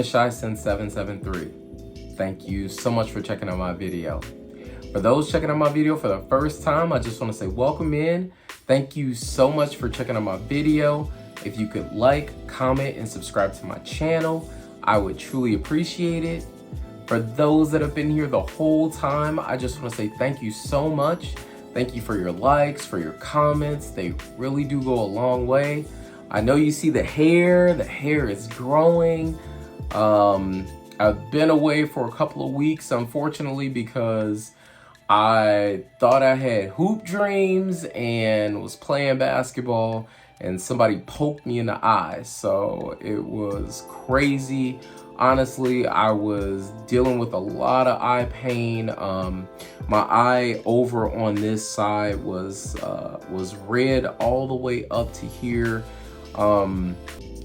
Nishane773. Thank you so much for checking out my video. For those checking out my video for the first time, I just want to say welcome in. Thank you so much for checking out my video. If you could like, comment, and subscribe to my channel, I would truly appreciate it. For those that have been here the whole time, I just want to say thank you so much. Thank you for your likes, for your comments. They really do go a long way. I know you see the hair is growing. I've been away for a couple of weeks, unfortunately, because I thought I had hoop dreams and was playing basketball and somebody poked me in the eye. So it was crazy. Honestly, I was dealing with a lot of eye pain. My eye over on this side was red all the way up to here.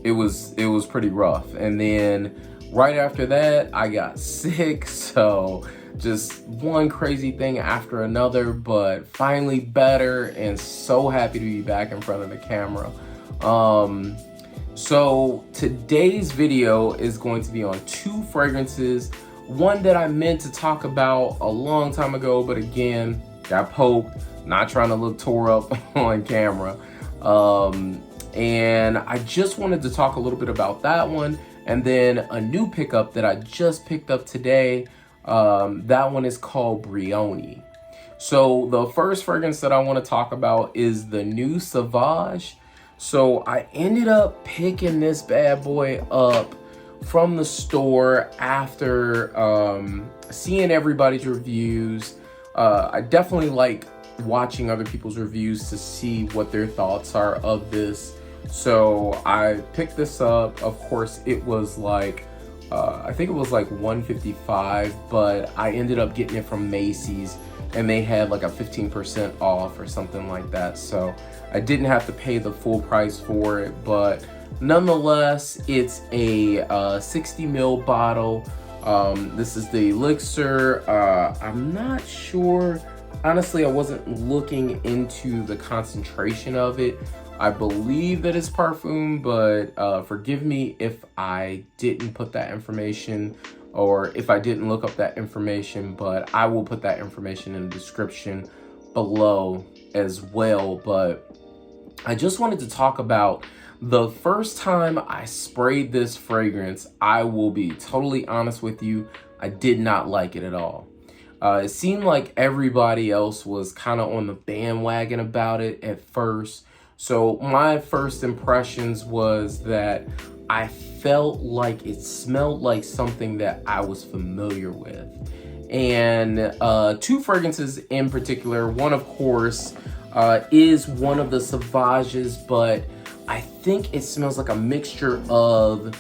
It was pretty rough. And then right after that, I got sick. So just one crazy thing after another, but finally better and so happy to be back in front of the camera. So today's video is going to be on two fragrances. One that I meant to talk about a long time ago, but again, got poked, not trying to look tore up on camera. And I just wanted to talk a little bit about that one. And then a new pickup that I just picked up today. That one is called Brioni. So the first fragrance that I want to talk about is the new Sauvage. So I ended up picking this bad boy up from the store after seeing everybody's reviews. I definitely like watching other people's reviews to see what their thoughts are of this. So I picked this up. Of course, it was like I think it was like $155, but I ended up getting it from Macy's and they had like a 15% off or something like that. So I didn't have to pay the full price for it, but nonetheless, it's a 60 ml bottle. This is the Elixir. I'm not sure. Honestly, I wasn't looking into the concentration of it. I believe that it's parfum, but forgive me if I didn't put that information or if I didn't look up that information, but I will put that information in the description below as well. But I just wanted to talk about the first time I sprayed this fragrance. I will be totally honest with you, I did not like it at all. It seemed like everybody else was kind of on the bandwagon about it at first. So my first impressions was that I felt like it smelled like something that I was familiar with. And two fragrances in particular, one of course is one of the Sauvages, but I think it smells like a mixture of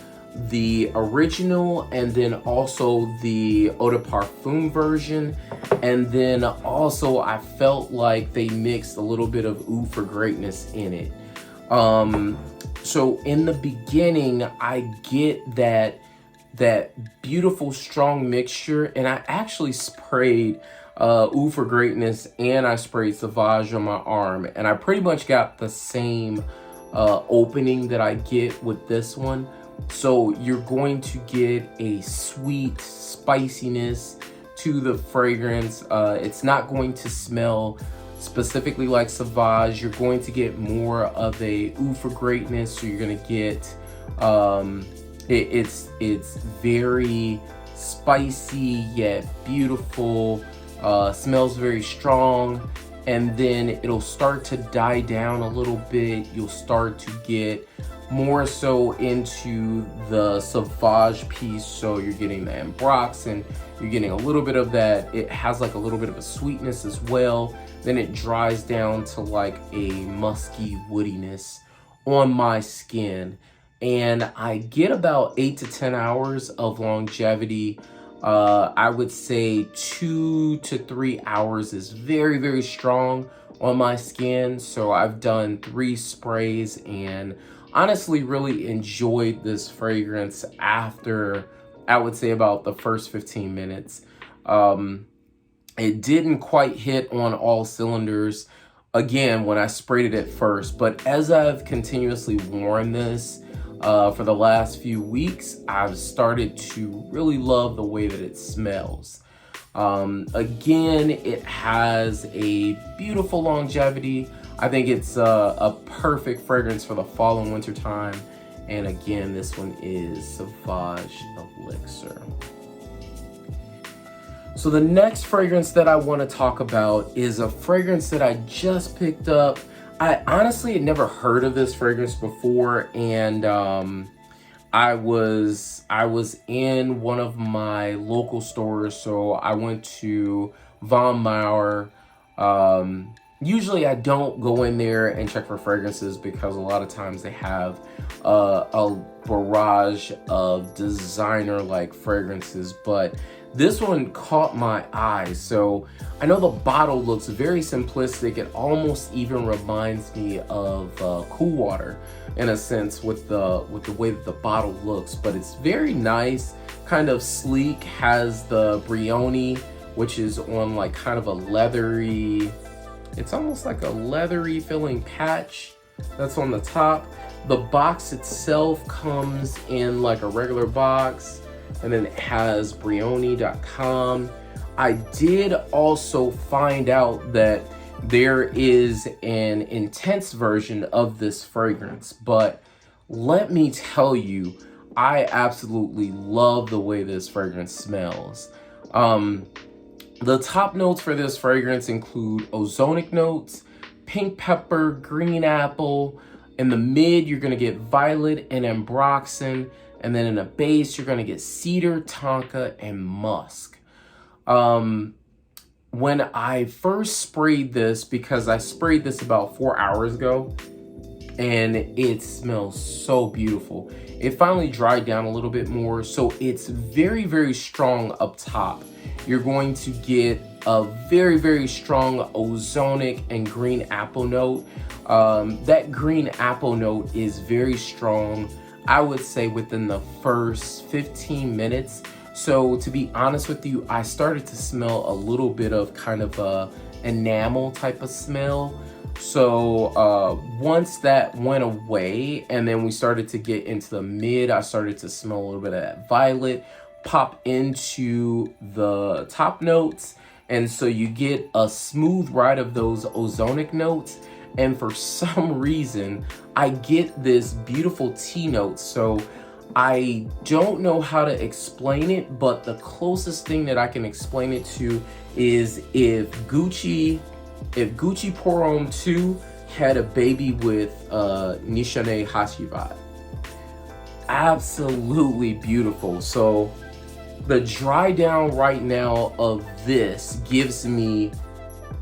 the original and then also the eau de parfum version. And then also I felt like they mixed a little bit of Oud for Greatness in it. So in the beginning, I get that beautiful strong mixture, and I actually sprayed Oud for Greatness and I sprayed Sauvage on my arm, and I pretty much got the same opening that I get with this one. So you're going to get a sweet spiciness to the fragrance. It's not going to smell specifically like Sauvage. You're going to get more of a Oud for Greatness. So you're going to get it's very spicy yet beautiful. Smells very strong, and then it'll start to die down a little bit. You'll start to get more so into the Sauvage piece. So you're getting the Ambroxan, you're getting a little bit of that. It has like a little bit of a sweetness as well. Then it dries down to like a musky woodiness on my skin. And I get about 8 to 10 hours of longevity. I would say 2 to 3 hours is very, very strong on my skin. So I've done 3 sprays and honestly really enjoyed this fragrance after, I would say, about the first 15 minutes. It didn't quite hit on all cylinders again when I sprayed it at first, but as I've continuously worn this, for the last few weeks, I've started to really love the way that it smells. Again, it has a beautiful longevity. I think it's a perfect fragrance for the fall and winter time. And again, this one is Sauvage Elixir. So the next fragrance that I want to talk about is a fragrance that I just picked up. I honestly had never heard of this fragrance before, and I was in one of my local stores, so I went to Von Maur. Usually I don't go in there and check for fragrances because a lot of times they have a barrage of designer-like fragrances, but this one caught my eye. So I know the bottle looks very simplistic. It almost even reminds me of Cool Water in a sense with the way that the bottle looks, but it's very nice, kind of sleek. Has the Brioni, which is on like kind of a leathery, it's almost like a leathery feeling patch that's on the top. The box itself comes in like a regular box, and then it has Brioni.com. I did also find out that there is an intense version of this fragrance, but let me tell you, I absolutely love the way this fragrance smells. The top notes for this fragrance include ozonic notes, pink pepper, green apple. In the mid, you're gonna get violet and ambroxan. And then in the base, you're gonna get cedar, tonka, and musk. When I first sprayed this, because I sprayed this about 4 hours ago, and it smells so beautiful. It finally dried down a little bit more, so it's very, very strong up top. You're going to get a very, very strong ozonic and green apple note. That green apple note is very strong, I would say within the first 15 minutes. So to be honest with you, I started to smell a little bit of kind of a enamel type of smell. So once that went away and then we started to get into the mid, I started to smell a little bit of that violet pop into the top notes. And so you get a smooth ride of those ozonic notes. And for some reason, I get this beautiful tea note. So I don't know how to explain it, but the closest thing that I can explain it to is if Gucci Pour Homme II had a baby with Nishane Hacivat. Absolutely beautiful. So the dry down right now of this gives me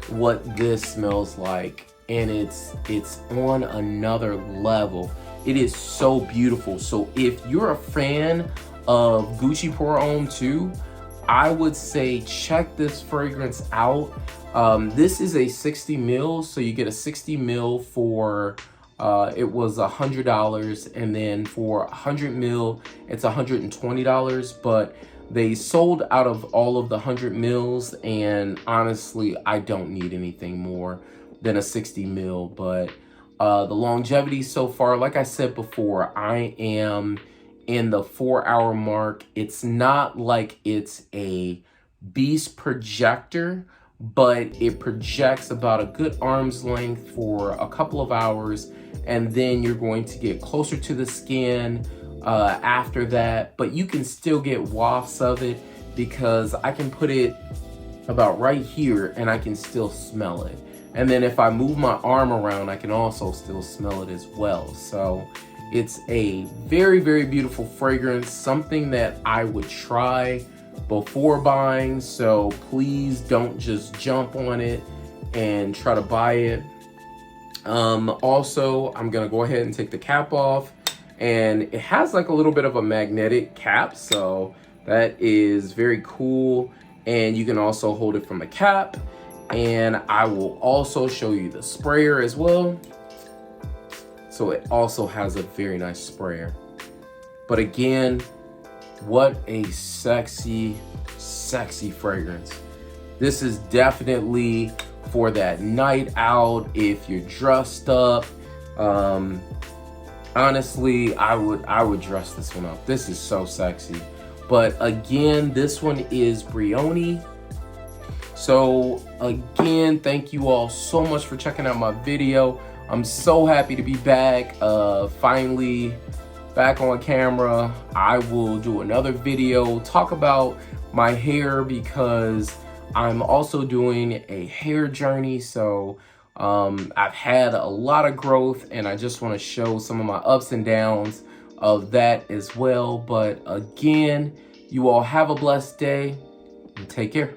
what this smells like, and it's on another level. It is so beautiful. So if you're a fan of Gucci Pour Homme II, I would say check this fragrance out. This is a 60 ml, so you get a 60 ml for it was $100, and then for 100 ml it's $120, but they sold out of all of the 100 mils, and honestly I don't need anything more than a 60 mil. But the longevity so far, like I said before, I am in the 4 hour mark. It's not like it's a beast projector, but it projects about a good arm's length for a couple of hours, and then you're going to get closer to the skin after that. But you can still get wafts of it because I can put it about right here and I can still smell it. And then if I move my arm around, I can also still smell it as well. So it's a very, very beautiful fragrance, something that I would try before buying. So please don't just jump on it and try to buy it. Also, I'm gonna go ahead and take the cap off, and it has like a little bit of a magnetic cap, so that is very cool. And you can also hold it from the cap, and I will also show you the sprayer as well. So it also has a very nice sprayer. But again, what a sexy, sexy fragrance. This is definitely for that night out if you're dressed up. Honestly, I would dress this one up. This is so sexy. But again, this one is Brioni. So again, thank you all so much for checking out my video. I'm so happy to be back, finally back on camera. I will do another video, talk about my hair, because I'm also doing a hair journey. So I've had a lot of growth, and I just want to show some of my ups and downs of that as well. But again, you all have a blessed day and take care.